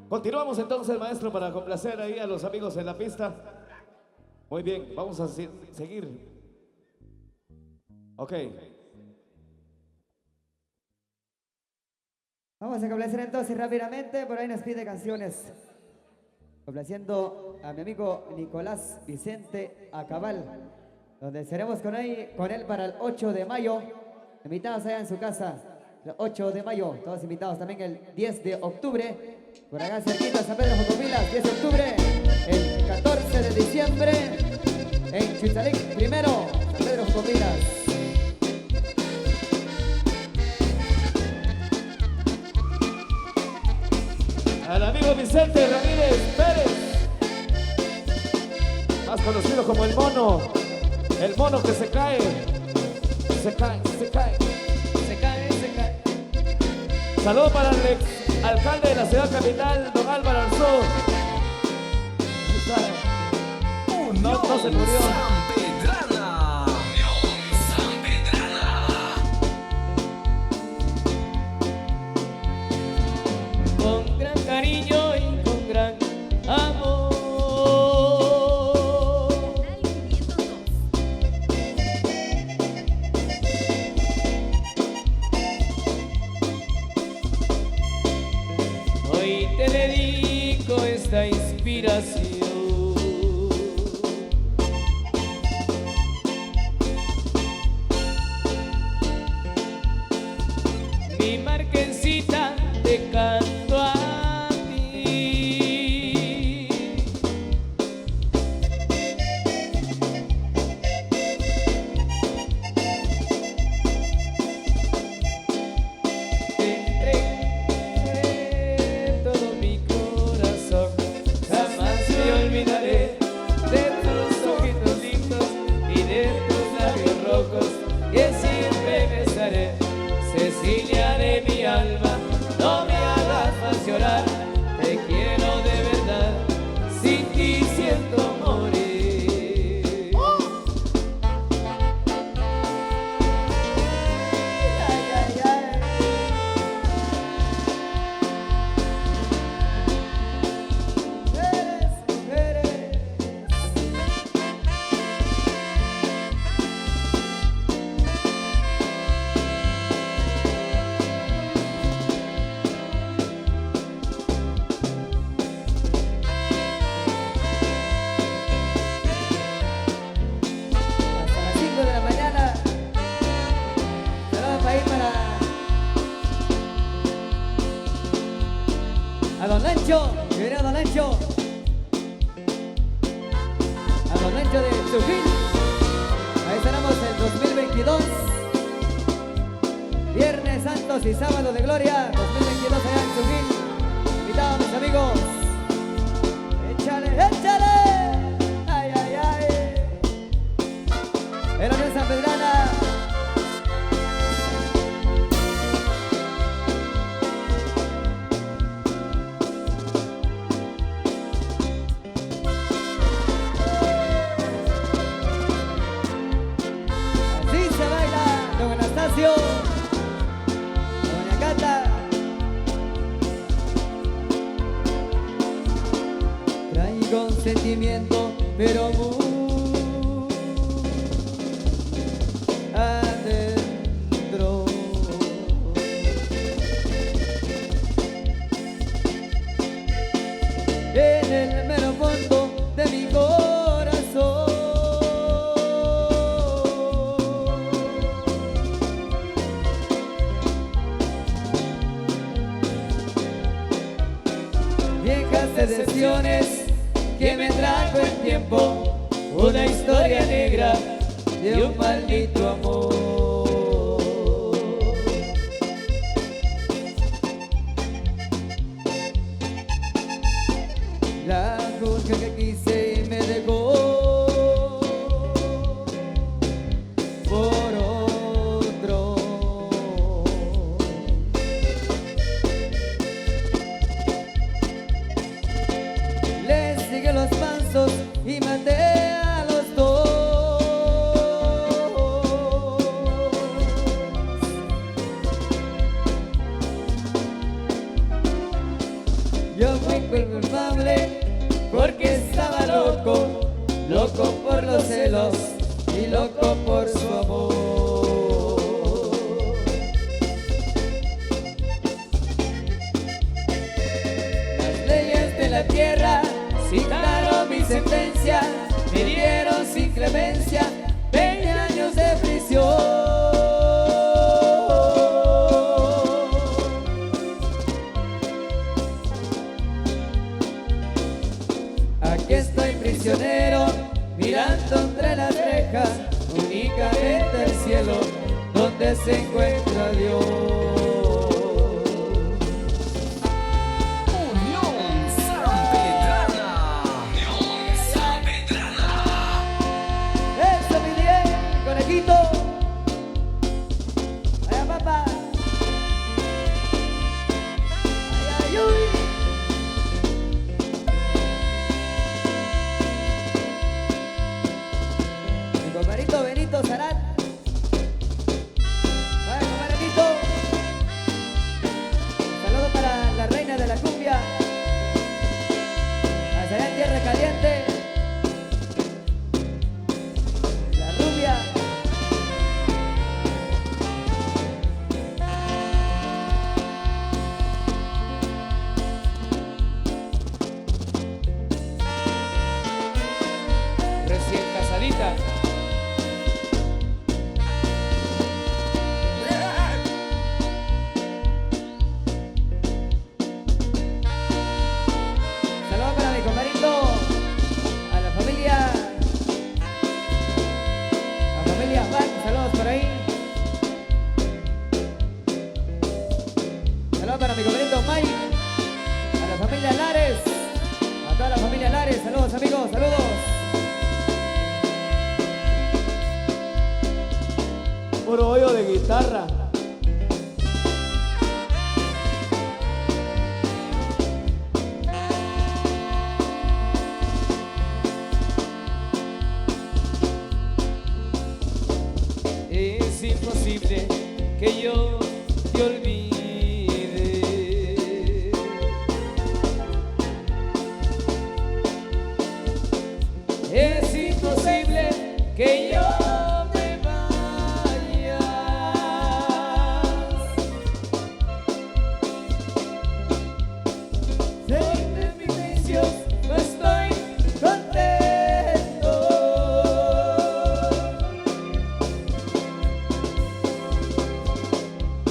Continuamos entonces, maestro, para complacer ahí a los amigos en la pista. Muy bien, vamos a seguir. Ok. Vamos a complacer entonces rápidamente, por ahí nos pide canciones. Complaciendo a mi amigo Nicolás Vicente Acabal, donde estaremos con él para el 8 de mayo. Invitados allá en su casa, el 8 de mayo. Todos invitados también el 10 de octubre. Por acá cerquita, San Pedro Jocopilas, 10 de octubre. El 14 de diciembre, en Chichalic, primero, San Pedro Jocopilas. Al amigo Vicente Ramírez Pérez, más conocido como el mono que se cae, se cae, se cae, se cae, se cae. Saludos para el ex alcalde de la ciudad capital, don Álvaro Arzú. No se murió. Sanpedrana. Unión Sanpedrana. Con gran cariño y con gran amor. Hoy te dedico esta inspiración. Mi marquesita te canto a ti. Te entregué todo mi corazón, jamás me olvidaré de tus ojitos lindos y de tus labios rojos, que siempre besaré. Cecilia de mi alma, no me hagas más llorar, te quiero de verdad, sin ti siento morir. Ay, ay, ay. Mujeres, mujeres. Hasta las 5 de la mañana. Saludos para ir a Don Lancho, que viene a Don Lancho. A Don Lancho de Chujil. Ahí estaremos el 2022. Viernes Santos y Sábado de Gloria 2022 allá en Chujil. Invitados mis amigos. Échale, échale. Ay, ay, ay. En la Unión Sanpedrana. Así se baila, don Anastasio, doña Cata. Traigo un sentimiento, pero muy adentro. En el mero fondo de mi corazón. Viejas decepciones que me trajo el tiempo, una historia negra de un maldito amor. La mujer que quise y me dejó por otro. Le sigue los pasos y maté a los dos. Yo fui culpable, porque estaba loco, loco por los celos y loco por su amor. Las leyes de la tierra citaron mi sentencia, me dieron sin clemencia 20 años de prisión. Aquí estoy prisionero, mirando entre las rejas, únicamente el cielo, donde se encuentra Dios. Unión Sanpedrana. Unión Sanpedrana. Eso, mi bien, conejito. Vaya, papá. Ay, ay, uy. Mi compadrito Benito Sarat. Vaya, compadrito. Saludos para la reina de la cumbia. Allá en Tierra Caliente. La rubia. Recién casadita. Saludos para mi compadrito, a la familia Juan, saludos por ahí. Saludos para mi compadrito Mike, a la familia Lares, a toda la familia Lares, saludos amigos, saludos. Puro hoyo de guitarra. Es imposible que yo te olvide. Es imposible que yo me vaya. Soy de mis vicios, no estoy contento.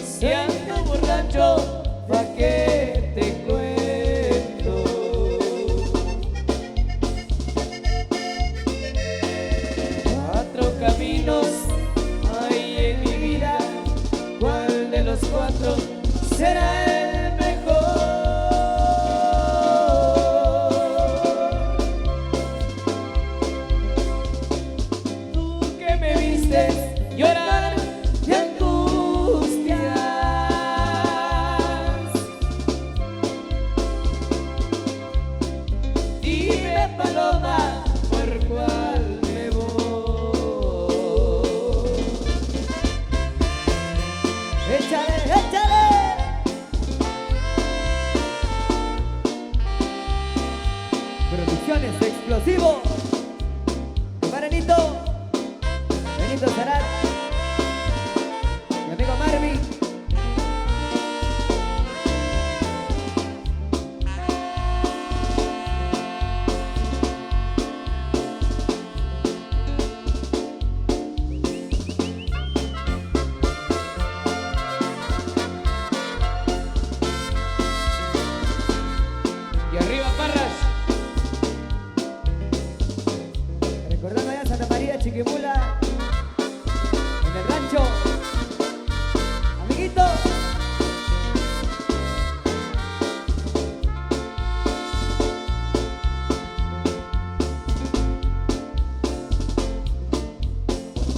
Si ando borracho, ¿pa' qué te cuento? Cuatro caminos hay en mi vida, ¿cuál de los cuatro será el mejor? Tú que me viste llorar de angustias, dime paloma, ¿por cuál me voy? Échale, échale. Producciones Explosivo. Para Benito Sarat, mi amigo Marvin. Y arriba Parras. Recordando allá Santa María Chiquimula, en el rancho. Amiguito.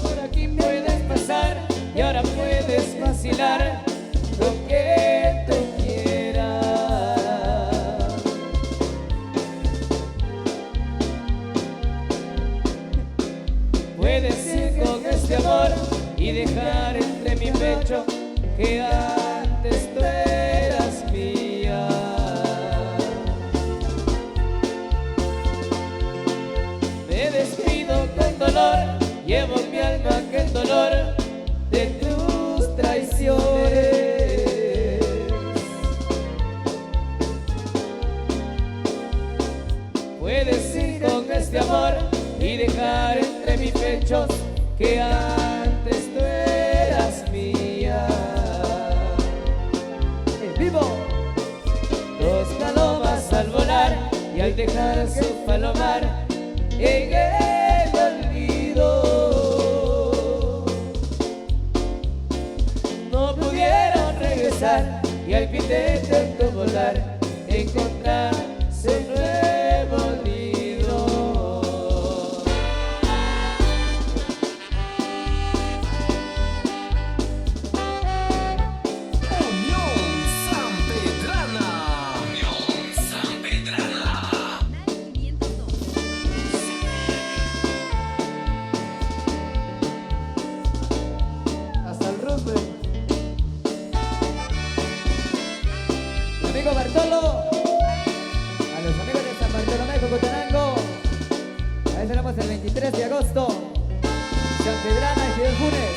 Por aquí puedes pasar y ahora puedes vacilar lo que tú quieras. Puedes ir con este amor y dejar entre mi pecho que antes tú eras mía. dolor de tus traiciones. Puedes ir con este amor y dejar entre mis pechos que antes tú eras mía. ¡En vivo! Dos palomas al volar y al dejar su palomar en el olvido, no pudieron regresar y al fin de tanto volar encontrar su nuevo nido. Unión Sanpedrana. Unión Sanpedrana. Hasta el rumble. Mi amigo Bartolo, a los amigos de San Bartolomé, Cocotenango, ahí tenemos el 23 de agosto, San Pedrana y Fidel Funes.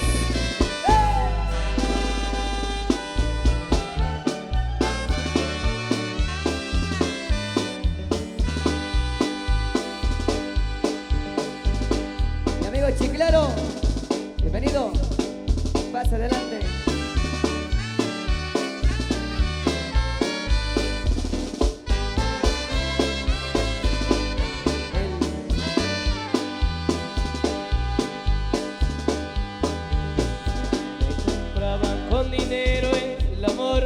Mi amigo Chiclero, bienvenido, pasa adelante. Compraban con dinero el amor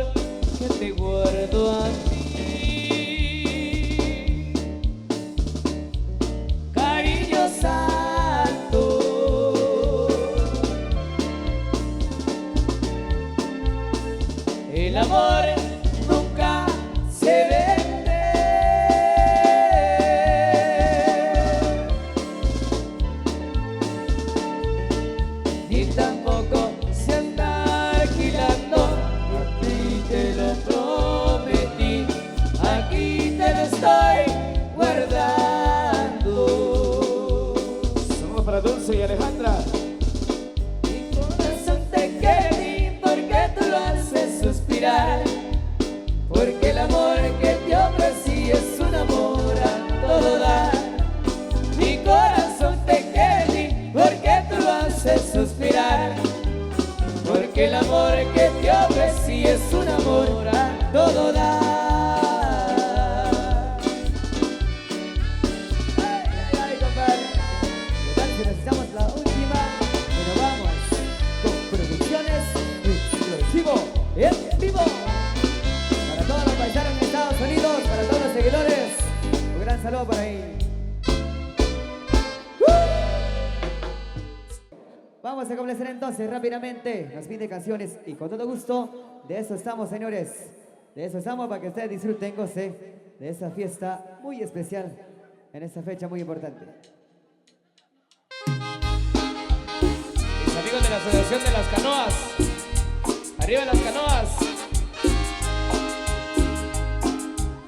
que te guardo a ti. Cariño santo, el amor nunca se vende, ni tampoco se anda alquilando. A ti te lo prometí, aquí te lo estoy guardando. Saludos para Dulce y Alejandra. Mi corazón te quiere porque tú lo haces suspirar, porque el amor que te ofrecí es un amor a todo dar. Mi corazón te quiere porque tú lo haces suspirar, porque el amor que te ofrecí es un amor a todo dar. Ay, ay, ay, compadre. Total, si necesitamos la última, y nos vamos con producciones exclusivo en vivo. Para todos los paisanos en Estados Unidos, para todos los seguidores, un gran saludo por ahí. Vamos a complacer entonces rápidamente. Nos pide canciones y con todo gusto. De eso estamos, señores. De eso estamos para que ustedes disfruten, goce de esta fiesta muy especial en esta fecha muy importante. Mis amigos de la Asociación de las Canoas, arriba las canoas.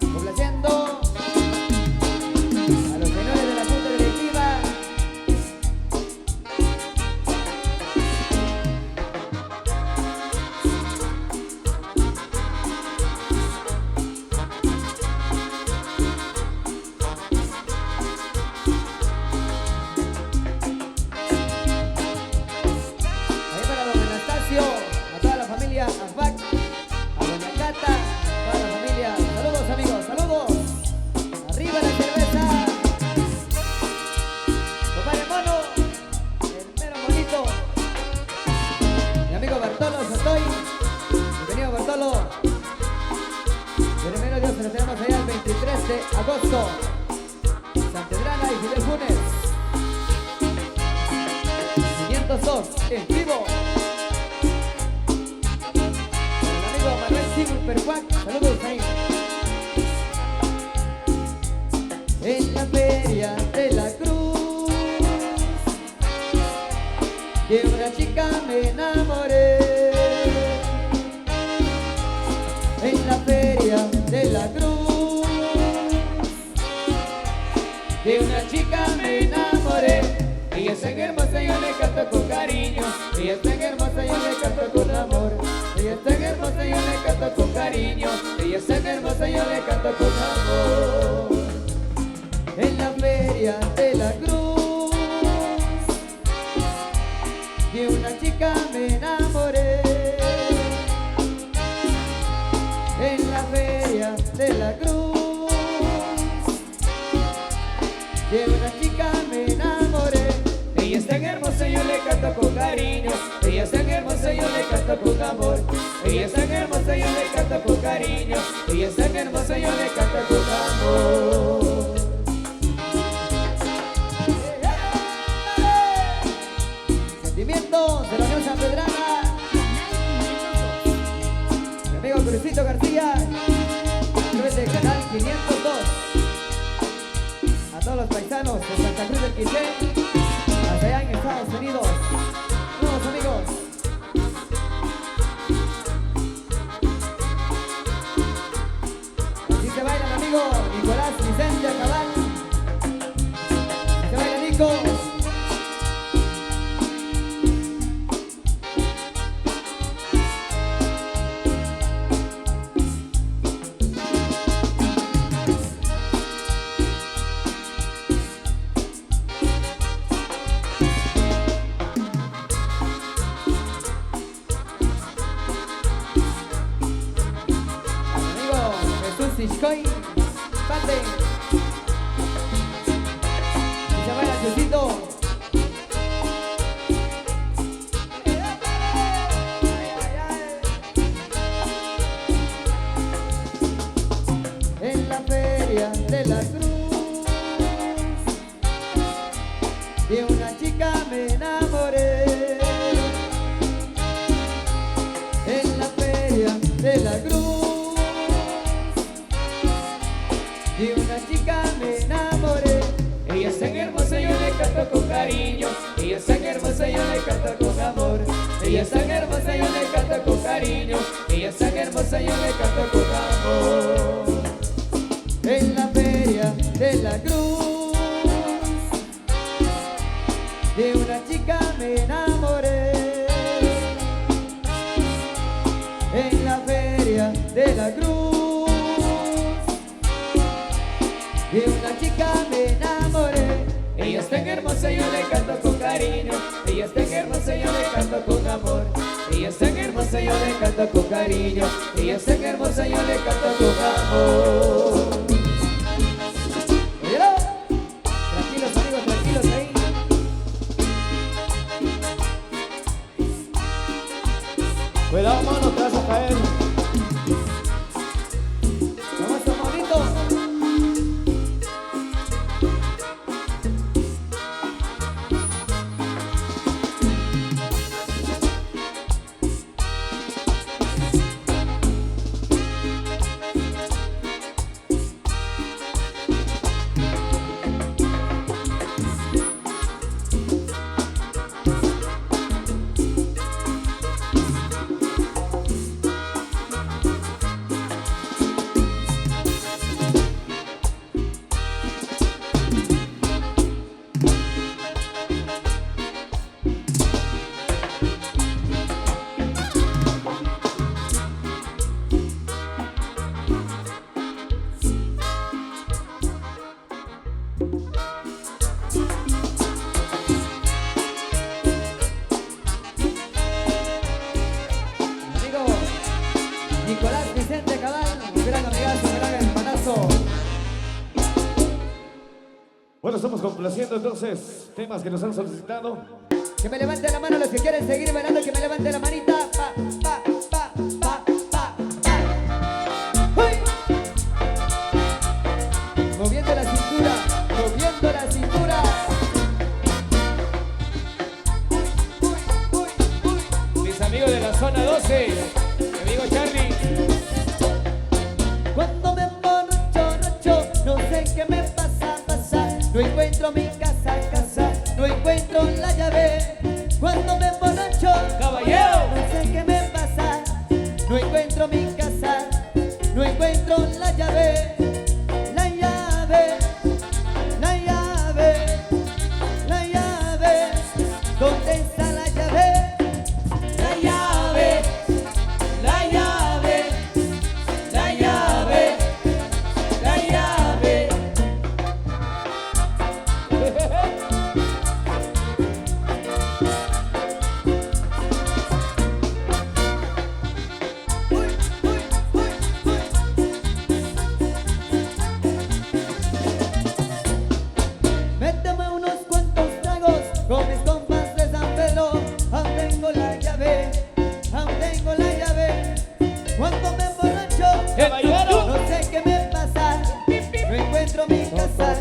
Complaciendo a los señores de la Junta Directiva. Ahí para don Anastasio, a toda la familia Azbac, a doña Cata, a toda la familia. Saludos, amigos, saludos. Arriba la cerveza. Compadre Mono, el mero bonito. Mi amigo Bartolo Sotoy. Bienvenido, Bartolo. Primero Dios, se lo tenemos allá el 23 de agosto. Sanpedrana y Fidel Funes. 502 en vivo. El amigo Manuel Supercuac, saludos ahí. En la feria de la Cruz, de una chica me enamoré. En la feria de la Cruz, de una chica me enamoré. Ella es tan hermosa, yo le canto con cariño. Ella es tan hermosa, yo le canto con amor. Ella es tan hermosa, yo le canto con cariño. Ella es tan hermosa, yo le canto con amor. En la feria de la cruz de una chica me enamoré. En la feria de la cruz de una chica me enamoré. Ella es tan hermosa, yo le canto con cariño. Ella es tan hermosa, yo le canto con amor. Ella es tan hermosa, yo le canto con cariño. Ella es tan hermosa, yo le canto con amor. Sentimientos de la Unión Sanpedrana. Mi amigo Crucito García, a través del canal 502. A todos los paisanos de Santa Cruz del Quiché, hasta allá en Estados Unidos. Vamos, amigos. Así se baila mi amigo Nicolás Vicente Acabal. Así se baila Nico. Sishkoy, pate. Y se va el Chusito. En la feria de la cruz de una chica me enamoré. En la feria de la cruz de una chica me enamoré. Ella es tan hermosa, yo le canto con cariño. Ella es tan hermosa, yo le canto con amor. Ella es tan hermosa, yo le canto con cariño. Ella es tan hermosa, yo le canto con amor. En la feria de la cruz de una chica me enamoré. En la feria de la cruz de una chica me enamoré. Ella es tan hermosa, yo le canto con cariño. Ella es tan hermosa, yo le canto con amor. Ella es tan hermosa, yo le canto con cariño. Ella es tan hermosa, yo le canto con amor. Óyelo. Tranquilos amigos, tranquilos ahí. Cuidado, mano, te vas a caer. Vamos a bonito. Amigo Nicolás Vicente Cabal, un gran amigazo, un gran hermanazo. Bueno, estamos complaciendo entonces temas que nos han solicitado. Que me levante la mano los que quieren seguir bailando, que me levante la manita. Pa, pa, pa, pa, pa, pa. ¡Uy! Moviendo la cintura, moviendo la cintura. Mis amigos de la zona 12, mi amigo Charlie. Cuando me emborracho, rocho, no sé qué me pasa, pasa. No encuentro mi casa, casa, no encuentro la llave. Cuando me emborracho, Caballero. no sé qué me pasa. No encuentro mi casa, no encuentro la llave. La llave, la llave, la llave. encuentro mi casa,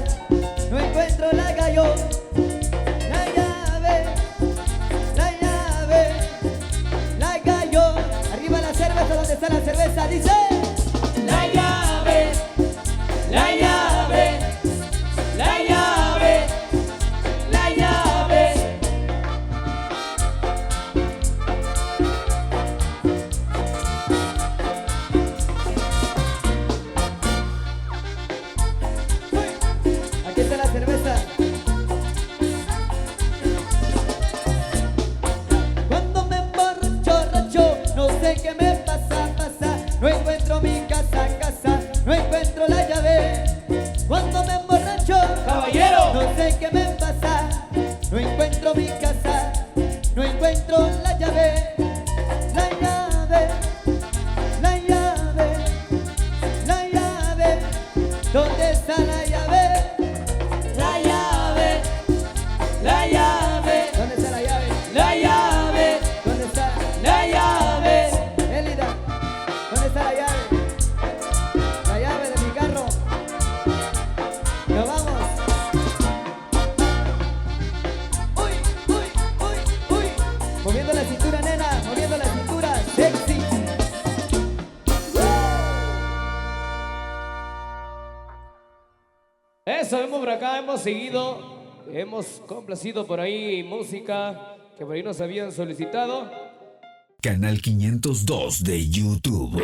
no encuentro la gallo, la llave, la llave, la gallo. Arriba la cerveza, ¿dónde está la cerveza? Dice La llave, la llave, la llave, la llave. aquí está la cerveza. Cuando me emborracho, no sé qué me pasa. No encuentro mi casa, no encuentro la llave. Cuando me emborracho, Caballero. no sé qué me pasa. No encuentro mi casa, no encuentro la llave. La llave, la llave, la llave. ¿Dónde está la llave? La llave, la llave, ¿Dónde está la llave? la llave, ¿Dónde está? la llave. Elida, ¿dónde está la llave? La llave de mi carro. Nos vamos. Uy, uy, uy, uy. Moviendo la cintura, nena, moviendo la cintura. Sexy. Eso, vemos por acá, hemos seguido, hemos complacido por ahí música que por ahí nos habían solicitado. Canal 502 de YouTube.